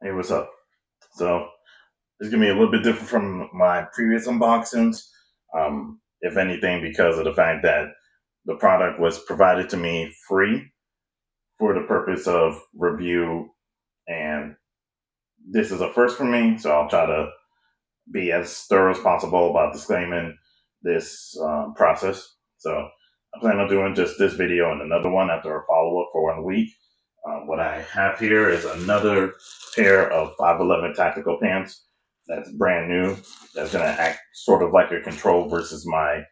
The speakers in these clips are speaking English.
Hey, what's up? So this is gonna be a little bit different from my previous unboxings. If anything, because of the fact that the product was provided to me free for the purpose of review, and this is a first for me. So I'll try to be as thorough as possible about disclaiming this process. So I plan on doing just this video and another one after a follow up for 1 week. What I have here is another pair of 511 tactical pants that's brand new. That's going to act sort of like a control versus my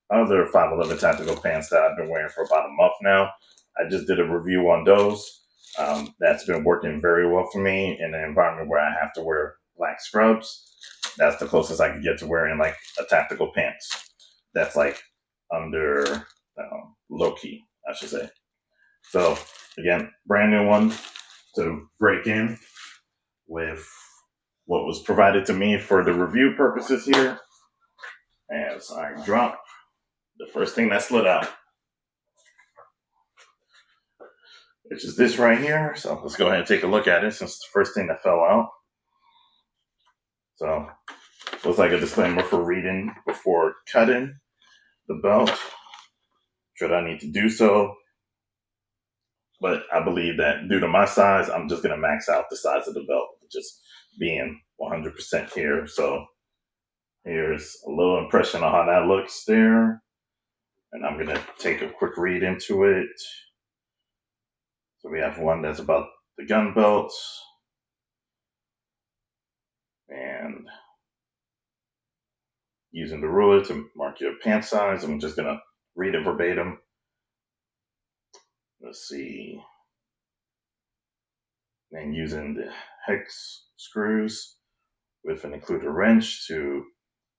other 511 tactical pants that I've been wearing for about a month now. I just did a review on those. That's been working very well for me in an environment where I have to wear black scrubs. That's the closest I can get to wearing like a tactical pants. That's like under low key, I should say. So again, brand new one to break in with what was provided to me for the review purposes here. As I drop the first thing that slid out, which is this right here. So let's go ahead and take a look at it since it's the first thing that fell out. So looks like a disclaimer for reading before cutting the belt, should I need to do so. But I believe that due to my size, I'm just going to max out the size of the belt, just being 100% here. So here's a little impression on how that looks there. And I'm going to take a quick read into it. So we have one that's about the gun belts. And using the ruler to mark your pant size. I'm just going to read it verbatim. Let's see. And using the hex screws with an included wrench to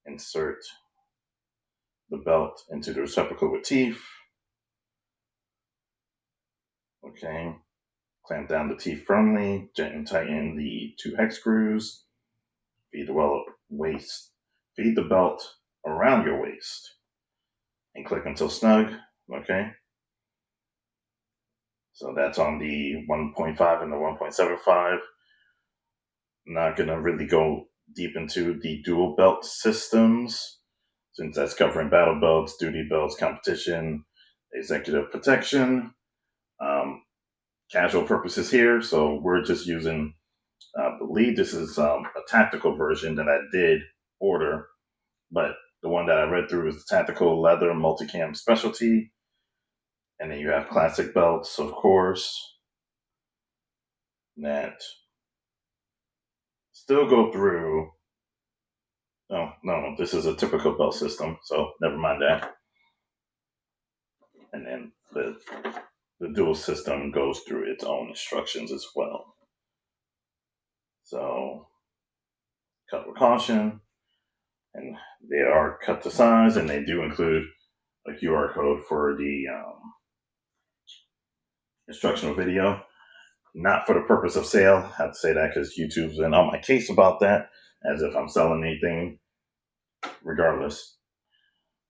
insert the belt into the receptacle with teeth. Okay. Clamp down the teeth firmly, gently tighten the two hex screws. Feed the belt around your waist and click until snug. Okay. So that's on the 1.5 and the 1.75. Not gonna really go deep into the dual belt systems since that's covering battle belts, duty belts, competition, executive protection, casual purposes here. So we're just using, I believe this is a tactical version that I did order, but the one that I read through is the tactical leather multicam specialty. And then you have classic belts, of course, that still go through. Oh, no, this is a typical belt system, so never mind that. And then the dual system goes through its own instructions as well. So, cut with caution, and they are cut to size, and they do include a QR code for the instructional video. Not for the purpose of sale. I have to say that because YouTube's been on my case about that, as if I'm selling anything, regardless.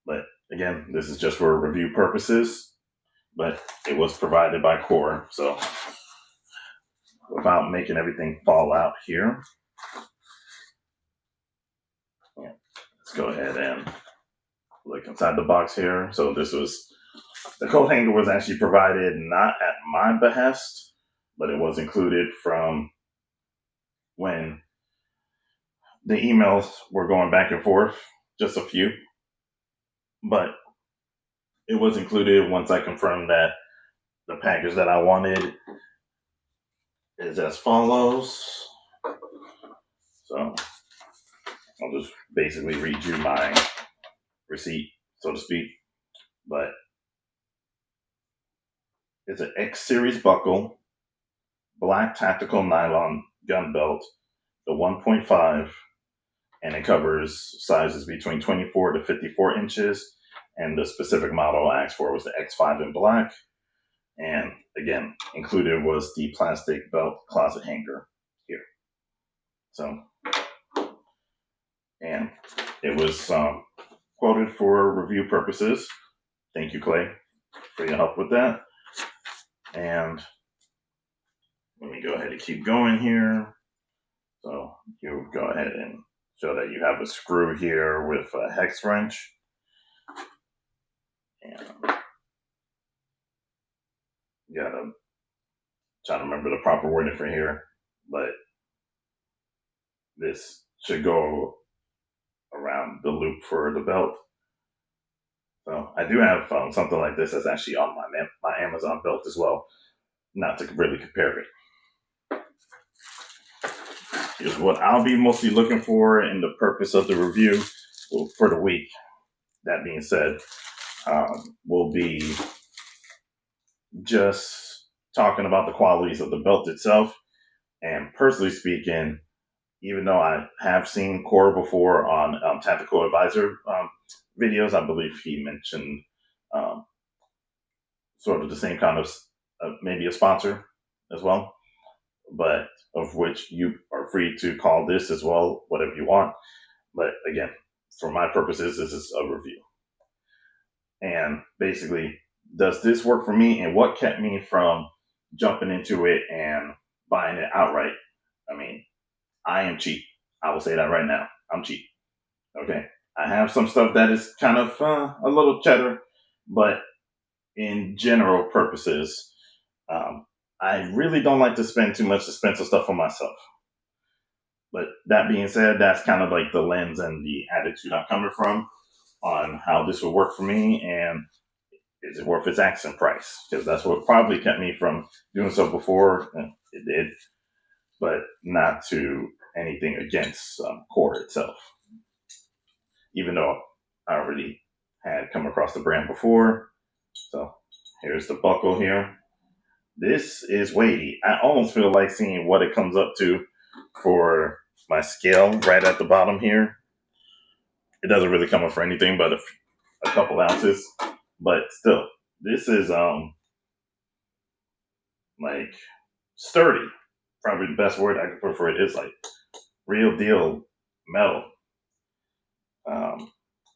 But again, this is just for review purposes, but it was provided by Core. So without making everything fall out here, yeah, let's go ahead and look inside the box here. So the coat hanger was actually provided not at my behest, but it was included from when the emails were going back and forth, just a few. But it was included once I confirmed that the package that I wanted is as follows. So I'll just basically read you my receipt, so to speak. But it's an X series buckle, black tactical nylon gun belt, the 1.5, and it covers sizes between 24 to 54 inches. And the specific model I asked for was the X5 in black. And again, included was the plastic belt closet hanger here. So, and it was quoted for review purposes. Thank you, Clay, for your help with that. And let me go ahead and keep going here. So you go ahead and show that you have a screw here with a hex wrench. And you gotta try to remember the proper wording for here, but this should go around the loop for the belt. So I do have something like this that's actually on my Amazon belt as well. Not to really compare it. Here's what I'll be mostly looking for in the purpose of the review for the week. That being said, we'll be just talking about the qualities of the belt itself. And personally speaking, even though I have seen Core before on Tactical Advisor videos, I believe he mentioned um, sort of the same kind of maybe a sponsor as well, but of which you are free to call this as well, whatever you want. But again, for my purposes, this is a review. And basically, does this work for me? And what kept me from jumping into it and buying it outright? I mean, I am cheap. I will say that right now. I'm cheap. Okay. I have some stuff that is kind of a little cheddar, but in general purposes, I really don't like to spend too much expensive stuff on myself. But that being said, that's kind of like the lens and the attitude I'm coming from on how this would work for me, and is it worth its asking price? Because that's what probably kept me from doing so before. It did, but not to anything against Core itself. Even though I already had come across the brand before. So here's the buckle here. This is weighty. I almost feel like seeing what it comes up to for my scale right at the bottom here. It doesn't really come up for anything but a couple ounces, but still, this is like sturdy. Probably the best word I could put for it is like real deal metal.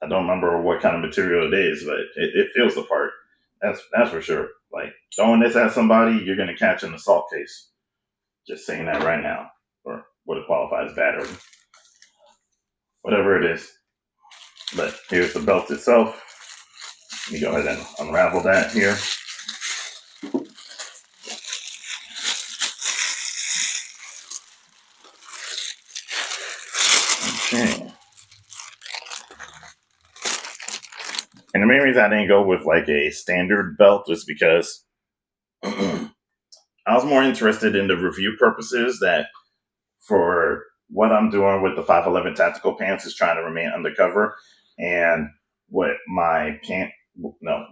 I don't remember what kind of material it is, but it feels the part. That's for sure. Like throwing this at somebody, you're gonna catch an assault case. Just saying that right now, or what it qualifies battery, whatever it is. But here's the belt itself. Let me go ahead and unravel that here. Okay. And the main reason I didn't go with like a standard belt is because I was more interested in the review purposes that for what I'm doing with the 511 tactical pants is trying to remain undercover, and what my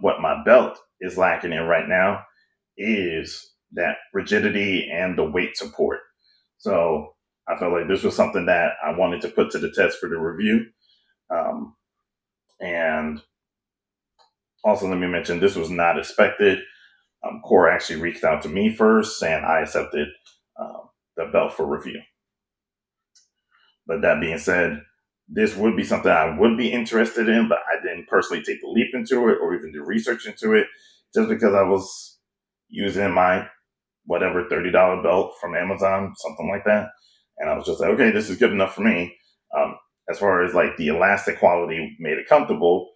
what my belt is lacking in right now is that rigidity and the weight support. So I felt like this was something that I wanted to put to the test for the review. Um, and also, let me mention this was not expected. Core actually reached out to me first, and I accepted the belt for review. But that being said, this would be something I would be interested in, but I didn't personally take the leap into it or even do research into it just because I was using my whatever $30 belt from Amazon, something like that. And I was just like, okay, this is good enough for me. As far as like the elastic quality made it comfortable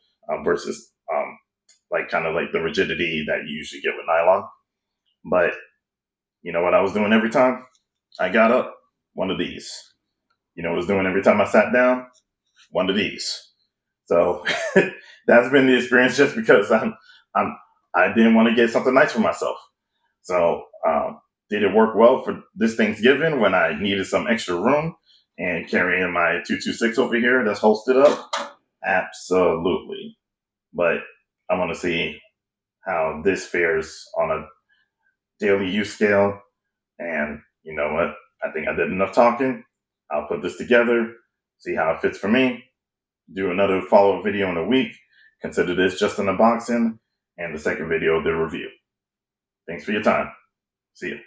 versus like kind of like the rigidity that you usually get with nylon. But you know what I was doing every time I got up? One of these. You know what I was doing every time I sat down? One of these. So that's been the experience just because I didn't want to get something nice for myself. So did it work well for this Thanksgiving when I needed some extra room and carrying my 226 over here that's holstered up? Absolutely. But I want to see how this fares on a daily use scale. And you know what? I think I did enough talking. I'll put this together, see how it fits for me, do another follow-up video in a week. Consider this just an unboxing and the second video, the review. Thanks for your time. See you.